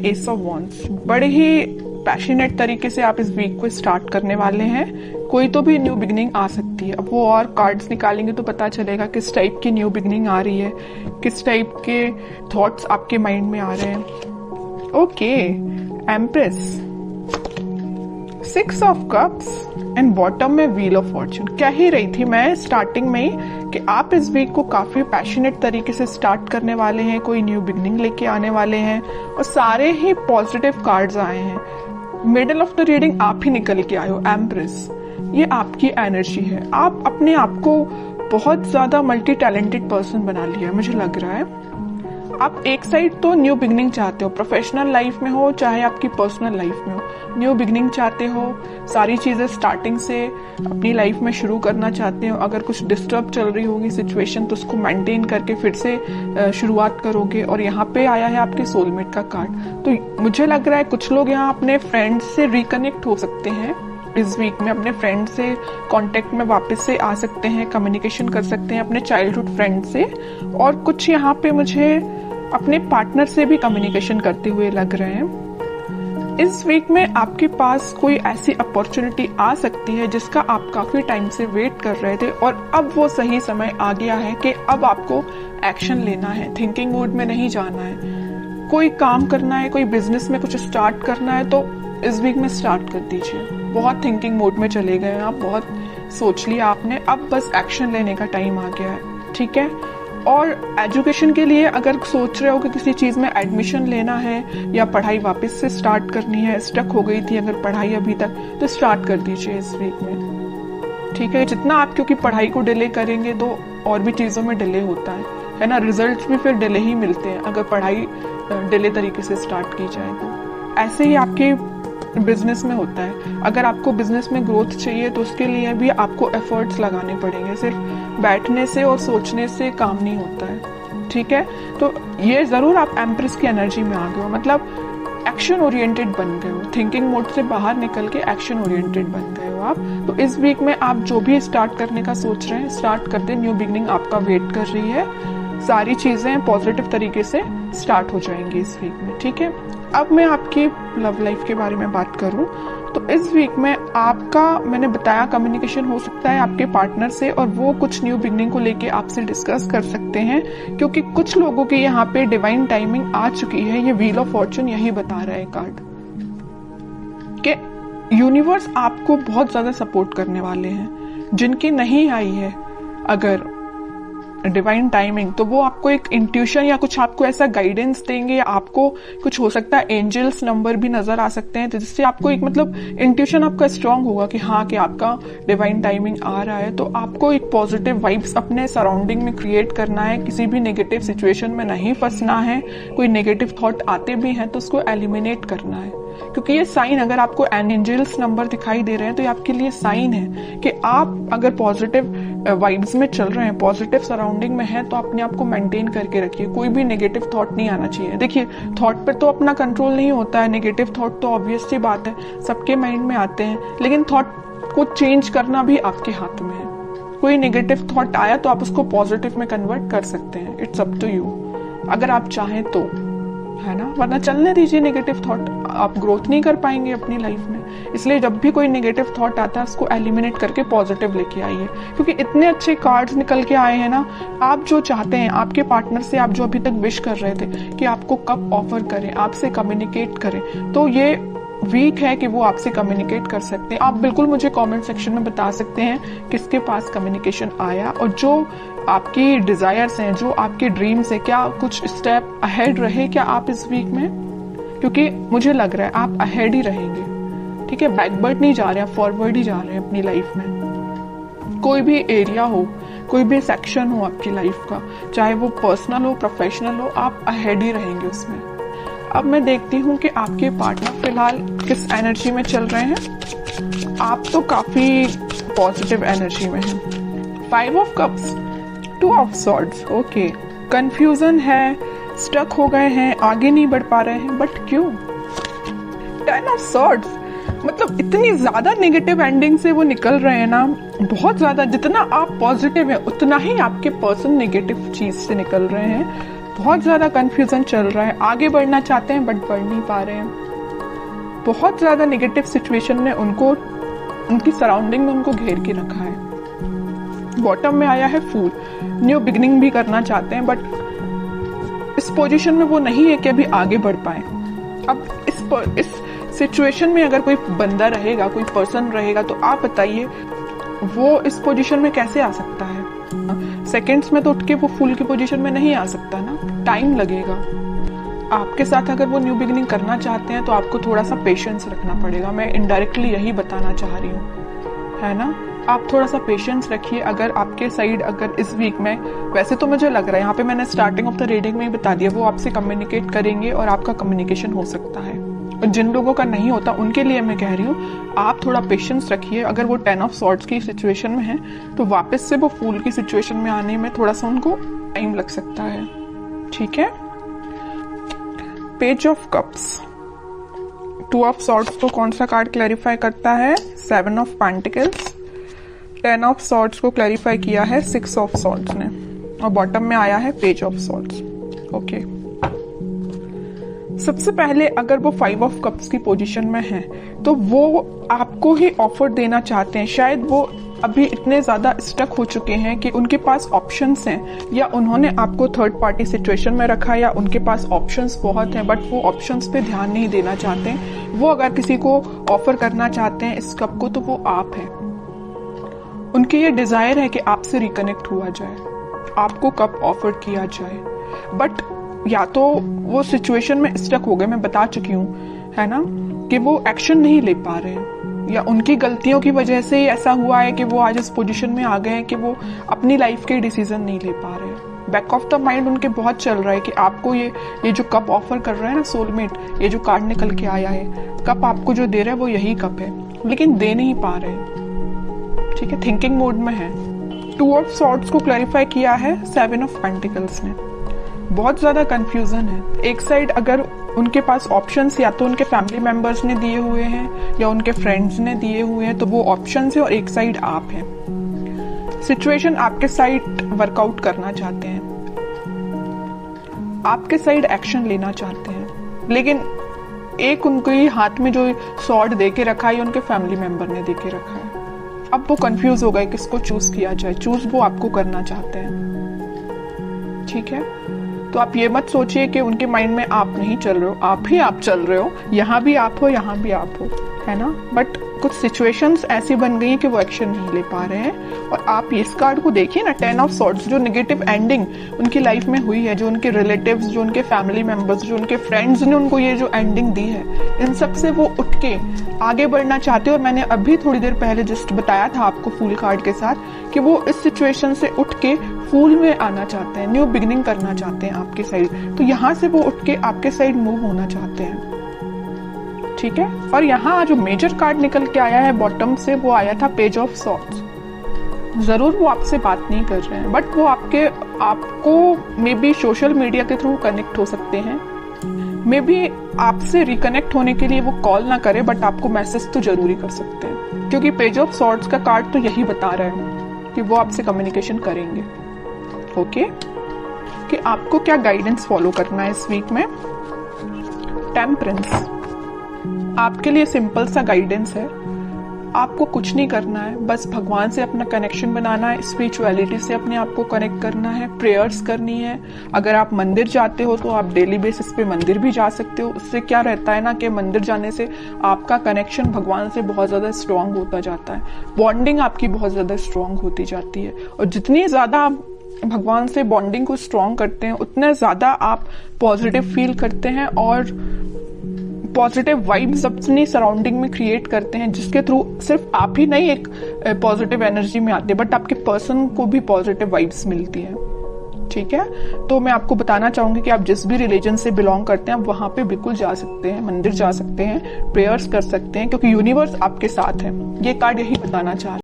S of wands, बड़े ही passionate तरीके से आप इस वीक को स्टार्ट करने वाले हैं। कोई तो भी न्यू बिगनिंग आ सकती है। अब वो और कार्ड्स निकालेंगे तो पता चलेगा किस टाइप की न्यू बिगनिंग आ रही है, किस टाइप के थॉट्स आपके माइंड में आ रहे हैं। Okay, empress, 6 of cups and bottom में व्हील ऑफ फॉर्चून। कह ही रही थी मैं स्टार्टिंग में ही कि आप इस वीक को काफी पैशनेट तरीके से स्टार्ट करने वाले हैं, कोई न्यू बिगनिंग लेके आने वाले हैं, और सारे ही पॉजिटिव कार्ड्स आए हैं। मिडल ऑफ द रीडिंग आप ही निकल के आए हो, एम्प्रेस। ये आपकी एनर्जी है। आप अपने आप को बहुत ज्यादा मल्टी टैलेंटेड पर्सन बना लिया है, मुझे लग रहा है। आप एक साइड तो न्यू बिगनिंग चाहते हो, प्रोफेशनल लाइफ में हो चाहे आपकी पर्सनल लाइफ में हो, न्यू बिगनिंग चाहते हो, सारी चीजें स्टार्टिंग से अपनी लाइफ में शुरू करना चाहते हो। अगर कुछ डिस्टर्ब चल रही होगी सिचुएशन तो उसको मेंटेन करके फिर से शुरुआत करोगे। और यहाँ पे आया है आपके सोलमेट का कार्ड, तो मुझे लग रहा है कुछ लोग यहाँ अपने फ्रेंड से रिकनेक्ट हो सकते हैं इस वीक में, अपने फ्रेंड से कांटेक्ट में वापस से आ सकते हैं, कम्युनिकेशन कर सकते हैं अपने चाइल्डहुड फ्रेंड से। और कुछ यहाँ पे मुझे अपने पार्टनर से भी कम्युनिकेशन करते हुए लग रहे हैं। इस वीक में आपके पास कोई ऐसी अपॉर्चुनिटी आ सकती है जिसका आप काफी टाइम से वेट कर रहे थे, और अब वो सही समय आ गया है कि अब आपको एक्शन लेना है, थिंकिंग मोड में नहीं जाना है। कोई काम करना है, कोई बिजनेस में कुछ स्टार्ट करना है तो इस वीक में स्टार्ट कर दीजिए। बहुत थिंकिंग मोड में चले गए हैं आप, बहुत सोच लिया आपने, अब बस एक्शन लेने का टाइम आ गया है, ठीक है। और एजुकेशन के लिए अगर सोच रहे हो कि किसी चीज में एडमिशन लेना है या पढ़ाई वापस से स्टार्ट करनी है, स्टक हो गई थी अगर पढ़ाई अभी तक, तो स्टार्ट कर दीजिए इस वीक में, ठीक है। जितना आप क्योंकि पढ़ाई को डिले करेंगे तो और भी चीजों में डिले होता है ना, रिजल्ट्स भी फिर डिले ही मिलते हैं अगर पढ़ाई डिले तरीके से स्टार्ट की जाए तो। ऐसे ही आपके बिजनेस में होता है। अगर आपको बिजनेस में ग्रोथ चाहिए तो उसके लिए भी आपको एफर्ट्स लगाने पड़ेंगे, सिर्फ बैठने से और सोचने से काम नहीं होता है, ठीक है। तो ये जरूर आप एम्प्रेस की एनर्जी में आ गए हो, मतलब एक्शन ओरिएंटेड बन गए हो, थिंकिंग मोड से बाहर निकल के एक्शन ओरिएंटेड बन गए हो आप। तो इस वीक में आप जो भी स्टार्ट करने का सोच रहे हैं स्टार्ट कर दे, न्यू बिगनिंग आपका वेट कर रही है, सारी चीजें पॉजिटिव तरीके से स्टार्ट हो जाएंगी इस वीक में, ठीक है। अब मैं आपकी लव लाइफ के बारे में बात करूं तो इस वीक में आपका, मैंने बताया, कम्युनिकेशन हो सकता है आपके पार्टनर से, और वो कुछ न्यू बिगनिंग को लेके आपसे डिस्कस कर सकते हैं, क्योंकि कुछ लोगों की यहाँ पे डिवाइन टाइमिंग आ चुकी है। ये व्हील ऑफ फॉर्चून यही बता रहा है कार्ड कि यूनिवर्स आपको बहुत ज्यादा सपोर्ट करने वाले हैं। जिनकी नहीं आई है अगर डिवाइन टाइमिंग, तो वो आपको एक इंट्यूशन या कुछ आपको ऐसा गाइडेंस देंगे। आपको कुछ हो सकता है एंजल्स नंबर भी नजर आ सकते हैं, तो जिससे आपको एक मतलब इंट्यूशन आपका स्ट्रांग होगा कि हाँ कि आपका डिवाइन टाइमिंग आ रहा है। तो आपको एक पॉजिटिव वाइब्स अपने सराउंडिंग में क्रिएट करना है, किसी भी नेगेटिव सिचुएशन में नहीं फंसना है। कोई नेगेटिव थॉट आते भी हैं तो उसको एलिमिनेट करना है, क्योंकि ये साइन, अगर आपको एंजल्स नंबर दिखाई दे रहे हैं तो ये आपके लिए साइन है कि आप अगर पॉजिटिव वाइब्स में चल रहे हैं, पॉजिटिव सराउंडिंग में है, तो अपने आप को मेंटेन करके रखिए। कोई भी नेगेटिव थॉट नहीं आना चाहिए। देखिए, थॉट पे तो अपना कंट्रोल नहीं होता है, नेगेटिव थॉट तो ऑब्वियस सी बात है सबके माइंड में आते हैं, लेकिन थॉट को चेंज करना भी आपके हाथ में है। कोई नेगेटिव थॉट आया तो आप उसको पॉजिटिव में कन्वर्ट कर सकते हैं, इट्स अप टू यू, अगर आप चाहें तो, है ना। वरना चलने दीजिए नेगेटिव थॉट, आप ग्रोथ नहीं कर पाएंगे अपनी लाइफ में। इसलिए जब भी कोई नेगेटिव थॉट आता है उसको एलिमिनेट करके पॉजिटिव लेके आइए, क्योंकि इतने अच्छे कार्ड्स निकल के आए हैं ना। आप जो चाहते हैं आपके पार्टनर से, आप जो अभी तक विश कर रहे थे कि आपको कब ऑफर करें, आपसे कम्युनिकेट करें, तो ये वीक है कि वो आपसे कम्युनिकेट कर सकते हैं। आप बिल्कुल मुझे कमेंट सेक्शन में बता सकते हैं किसके पास कम्युनिकेशन आया, और जो आपकी डिजायर्स हैं, जो आपके ड्रीम्स हैं, क्या कुछ स्टेप अहेड रहे क्या आप इस वीक में, क्योंकि मुझे लग रहा है आप अहेड ही रहेंगे, ठीक है। बैकवर्ड नहीं जा रहे हैं, फॉरवर्ड ही जा रहे हैं अपनी लाइफ में। कोई भी एरिया हो, कोई भी सेक्शन हो आपकी लाइफ का, चाहे वो पर्सनल हो प्रोफेशनल हो, आप अहेड ही रहेंगे उसमें। अब मैं देखती हूँ कि आपके पार्टनर फिलहाल किस एनर्जी में चल रहे हैं। आप तो काफी पॉजिटिव एनर्जी में हैं। 5 of cups, 2 of swords, okay, confusion है, स्टक हो गए हैं, आगे नहीं बढ़ पा रहे हैं, बट क्यों? 10 ऑफ सॉर्ड्स, मतलब इतनी ज्यादा नेगेटिव एंडिंग से वो निकल रहे हैं ना, बहुत ज्यादा। जितना आप पॉजिटिव है उतना ही आपके पर्सन नेगेटिव चीज से निकल रहे हैं। बहुत ज्यादा कंफ्यूजन चल रहा है, आगे बढ़ना चाहते हैं बट बढ़ नहीं पा रहे हैं। बहुत ज्यादा नेगेटिव सिचुएशन ने उनको, उनकी सराउंडिंग में उनको घेर के रखा है। बॉटम में आया है फूल, न्यू बिगिनिंग भी करना चाहते हैं बट इस पोजीशन में वो नहीं है कि अभी आगे बढ़ पाए। अब इस सिचुएशन में अगर कोई बंदा रहेगा, कोई पर्सन रहेगा, तो आप बताइए वो इस पोजीशन में कैसे आ सकता है? सेकंड्स में तो उठ के वो फूल की पोजीशन में नहीं आ सकता ना, टाइम लगेगा। आपके साथ अगर वो न्यू बिगिनिंग करना चाहते हैं तो आपको थोड़ा सा पेशेंस रखना पड़ेगा। मैं इनडायरेक्टली यही बताना चाह रही हूँ, है ना। आप थोड़ा सा पेशेंस रखिए। अगर आपके साइड अगर इस वीक में, वैसे तो मुझे लग रहा है यहाँ पे मैंने स्टार्टिंग ऑफ द रीडिंग में ही बता दिया, वो आपसे कम्युनिकेट करेंगे और आपका कम्युनिकेशन हो सकता है। और जिन लोगों का नहीं होता उनके लिए मैं कह रही हूँ आप थोड़ा पेशेंस रखिए। अगर वो 10 ऑफ सॉर्ड्स की सिचुएशन में है तो वापस से वो फूल की सिचुएशन में आने में थोड़ा सा उनको टाइम लग सकता है, ठीक है। Page of cups, 2 of swords को कौन सा कार्ड क्लैरिफाई करता है? 7 ऑफ पेंटिकल्स। 10 ऑफ सॉर्ड्स को क्लैरिफाई किया है 6 ऑफ सॉर्ड्स ने, और बॉटम में आया है पेज ऑफ सॉर्ड्स। ओके, सबसे पहले अगर वो 5 ऑफ कप्स की पोजीशन में है तो वो आपको ही ऑफर देना चाहते हैं। शायद वो अभी इतने ज्यादा स्टक हो चुके हैं कि उनके पास ऑप्शंस हैं, या उन्होंने आपको थर्ड पार्टी सिचुएशन में रखा, या उनके पास ऑप्शंस बहुत हैं बट वो ऑप्शंस पे ध्यान नहीं देना चाहते हैं। वो अगर किसी को ऑफर करना चाहते हैं इस कप को तो वो आप हैं। उनकी ये डिजायर है कि आपसे रिकनेक्ट हुआ जाए, आपको कप ऑफर किया जाए, बट या तो वो सिचुएशन में स्टक हो गए, मैं बता चुकी हूँ, है ना, कि वो एक्शन नहीं ले पा रहे हैं, या उनकी गलतियों की वजह से ही ऐसा हुआ है कि वो आज इस पोजीशन में आ गए हैं कि वो अपनी लाइफ के डिसीजन नहीं ले पा रहे हैं। बैक ऑफ द माइंड उनके बहुत चल रहा है कि आपको ये जो कप ऑफर कर रहा है ना सोलमेट, ये जो कार्ड निकल के आया है, कप आपको जो दे रहा है वो यही कप है, लेकिन दे नहीं पा रहे हैं, ठीक है, थिंकिंग मोड में है। 2 ऑफ सॉर्ड्स को क्लैरिफाई किया है 7 ऑफ पेंटिकल्स ने। बहुत ज्यादा कंफ्यूजन है। एक साइड अगर उनके पास ऑप्शंस या तो उनके फैमिली मेंबर्स ने दिए हुए हैं या उनके फ्रेंड्स ने दिए हुए हैं, तो वो ऑप्शंस है, और एक साइड आप हैं। सिचुएशन आपके साइड वर्कआउट करना चाहते हैं, आपके साइड एक्शन लेना चाहते हैं, लेकिन एक उनके हाथ में जो सॉर्ड दे के रखा है उनके फैमिली मेंबर ने दे के रखा है। अब वो कंफ्यूज हो गए किसको चूज किया जाए। चूज वो आपको करना चाहते हैं, ठीक है। तो आप ये मत सोचिए कि उनके माइंड में आप नहीं चल रहे हो, आप ही आप चल रहे हो, यहाँ भी आप हो, यहाँ भी आप हो, है ना। बट कुछ सिचुएशंस ऐसी बन गई हैं कि वो एक्शन नहीं ले पा रहे हैं। और आप इस कार्ड को देखिए ना, 10 ऑफ सॉर्ड्स, जो नेगेटिव एंडिंग उनकी लाइफ में हुई है, जो उनके रिलेटिव्स, जो उनके फैमिली मेंबर्स, जो उनके फ्रेंड्स ने उनको ये जो एंडिंग दी है, इन सब से वो उठ के आगे बढ़ना चाहते हैं। और मैंने अभी थोड़ी देर पहले जस्ट बताया था आपको फूल कार्ड के साथ कि वो इस सिचुएशन से उठ के फूल में आना चाहते हैं, न्यू बिगिनिंग करना चाहते हैं आपके साइड। तो यहाँ से वो उठ के आपके साइड मूव होना चाहते हैं, ठीक है। और यहाँ जो मेजर कार्ड निकल के आया है बॉटम से, वो आया था पेज ऑफ सॉर्ड्स। जरूर वो आपसे बात नहीं कर रहे हैं, बट वो आपको मे बी सोशल मीडिया के थ्रू कनेक्ट हो सकते हैं। मे बी आपसे रिकनेक्ट होने के लिए वो कॉल ना करे, बट आपको मैसेज तो जरूरी कर सकते हैं, क्योंकि पेज ऑफ सॉर्ड्स का कार्ड तो यही बता रहा है कि वो आपसे कम्युनिकेशन करेंगे। ओके, कि आपको क्या गाइडेंस फॉलो करना है इस वीक में। टेम्परेंस आपके लिए सिंपल सा गाइडेंस है। आपको कुछ नहीं करना है, बस भगवान से अपना कनेक्शन बनाना है, स्पिरिचुअलिटी से अपने आप को कनेक्ट करना है, प्रेयर्स करनी है। अगर आप मंदिर जाते हो तो आप डेली बेसिस पे मंदिर भी जा सकते हो। उससे क्या रहता है ना कि मंदिर जाने से आपका कनेक्शन भगवान से बहुत ज्यादा स्ट्रांग होता जाता है, बॉन्डिंग आपकी बहुत ज्यादा स्ट्रांग होती जाती है। और जितनी ज्यादा आप भगवान से बॉन्डिंग को स्ट्रांग करते हैं उतना ज्यादा आप पॉजिटिव फील करते हैं और पॉजिटिव वाइब्स अपनी सराउंडिंग में क्रिएट करते हैं, जिसके थ्रू सिर्फ आप ही नहीं एक पॉजिटिव एनर्जी में आते, बट आपके पर्सन को भी पॉजिटिव वाइब्स मिलती है, ठीक है। तो मैं आपको बताना चाहूंगी कि आप जिस भी रिलीजन से बिलोंग करते हैं आप वहां पे बिल्कुल जा सकते हैं, मंदिर जा सकते हैं, प्रेयर्स कर सकते हैं, क्योंकि यूनिवर्स आपके साथ है। ये कार्ड यही बताना चाह रहा है।